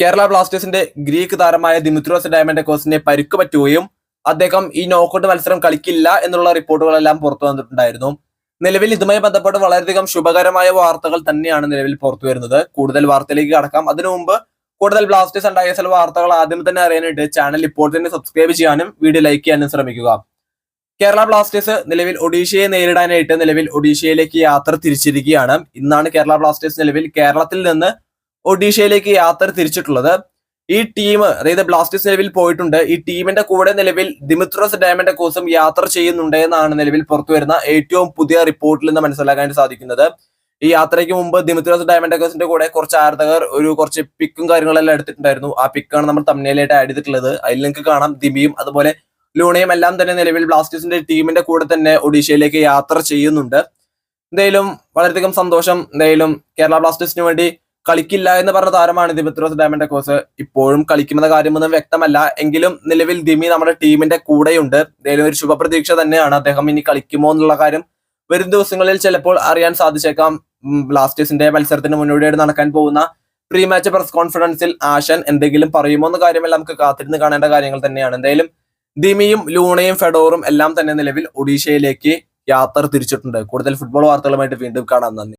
കേരള ബ്ലാസ്റ്റേഴ്സിന്റെ ഗ്രീക്ക് താരമായ ദിമിത്രോസ് ഡയമന്റക്കോസിനെ പരിക്ക് പറ്റുകയും അദ്ദേഹം ഈ നോക്കൌട്ട് മത്സരം കളിക്കില്ല എന്നുള്ള റിപ്പോർട്ടുകളെല്ലാം പുറത്തു വന്നിട്ടുണ്ടായിരുന്നു. നിലവിൽ ഇതുമായി ബന്ധപ്പെട്ട് വളരെയധികം ശുഭകരമായ വാർത്തകൾ തന്നെയാണ് നിലവിൽ പുറത്തു വരുന്നത്. കൂടുതൽ വാർത്തയിലേക്ക് കടക്കാം. അതിനു മുമ്പ് കൂടുതൽ ബ്ലാസ്റ്റേഴ്സ് ആൻഡ് ISL വാർത്തകൾ ആദ്യം തന്നെ അറിയാനായിട്ട് ചാനൽ ഇപ്പോൾ തന്നെ സബ്സ്ക്രൈബ് ചെയ്യാനും വീഡിയോ ലൈക്ക് ചെയ്യാനും ശ്രമിക്കുക. കേരള ബ്ലാസ്റ്റേഴ്സ് നിലവിൽ ഒഡീഷയെ നേരിടാനായിട്ട് നിലവിൽ ഒഡീഷയിലേക്ക് യാത്ര തിരിച്ചിരിക്കുകയാണ്. ഇന്നാണ് കേരള ബ്ലാസ്റ്റേഴ്സ് നിലവിൽ കേരളത്തിൽ നിന്ന് ഒഡീഷയിലേക്ക് യാത്ര തിരിച്ചിട്ടുള്ളത്. ഈ ടീം, അതായത് ബ്ലാസ്റ്റേഴ്സ് നിലവിൽ പോയിട്ടുണ്ട്. ഈ ടീമിന്റെ കൂടെ നിലവിൽ ദിമിത്രോസ് ഡയമന്റക്കോസും യാത്ര ചെയ്യുന്നുണ്ട് എന്നാണ് നിലവിൽ പുറത്തുവരുന്ന ഏറ്റവും പുതിയ റിപ്പോർട്ടിൽ നിന്ന് മനസ്സിലാക്കാൻ സാധിക്കുന്നത്. ഈ യാത്രയ്ക്ക് മുമ്പ് ദിമിത്രോസ് ഡയമന്റക്കോസിന്റെ കൂടെ കുറച്ച് ആരാധകർ കുറച്ച് പിക്കും കാര്യങ്ങളെല്ലാം എടുത്തിട്ടുണ്ടായിരുന്നു. ആ പിക്കാണ് നമ്മൾ തമ്മിലായിട്ട് ആഡ് ചെയ്തിട്ടുള്ളത്. അതിൽ നിങ്ങൾക്ക് കാണാം ദിമിയും അതുപോലെ ലൂണയും എല്ലാം തന്നെ നിലവിൽ ബ്ലാസ്റ്റേഴ്സിന്റെ ടീമിന്റെ കൂടെ തന്നെ ഒഡീഷയിലേക്ക് യാത്ര ചെയ്യുന്നുണ്ട്. എന്തായാലും വളരെയധികം സന്തോഷം. എന്തായാലും കേരള ബ്ലാസ്റ്റേഴ്സിന് വേണ്ടി കളിക്കില്ല എന്ന് പറഞ്ഞ താരമാണ് ദിമിത്രോസ് ഡയമന്റക്കോസ്. ഇപ്പോഴും കളിക്കുന്ന കാര്യമൊന്നും വ്യക്തമല്ല എങ്കിലും നിലവിൽ ദിമി നമ്മുടെ ടീമിന്റെ കൂടെയുണ്ട്. എന്തായാലും ഒരു ശുഭപ്രതീക്ഷ തന്നെയാണ്. അദ്ദേഹം ഇനി കളിക്കുമോ എന്നുള്ള കാര്യം വരും ദിവസങ്ങളിൽ ചിലപ്പോൾ അറിയാൻ സാധിച്ചേക്കാം. ബ്ലാസ്റ്റേഴ്സിന്റെ മത്സരത്തിന് മുന്നോടിയായിട്ട് നടക്കാൻ പോകുന്ന പ്രീ മാച്ച് പ്രസ് കോൺഫറൻസിൽ ആശൻ എന്തെങ്കിലും പറയുമോ എന്ന കാര്യമെല്ലാം നമുക്ക് കാത്തിരുന്ന് കാണേണ്ട കാര്യങ്ങൾ തന്നെയാണ്. എന്തായാലും ദിമിയും ലൂണയും ഫെഡോറും എല്ലാം തന്നെ നിലവിൽ ഒഡീഷയിലേക്ക് യാത്ര തിരിച്ചിട്ടുണ്ട്. കൂടുതൽ ഫുട്ബോൾ വാർത്തകളുമായിട്ട് വീണ്ടും കാണാം. നന്ദി.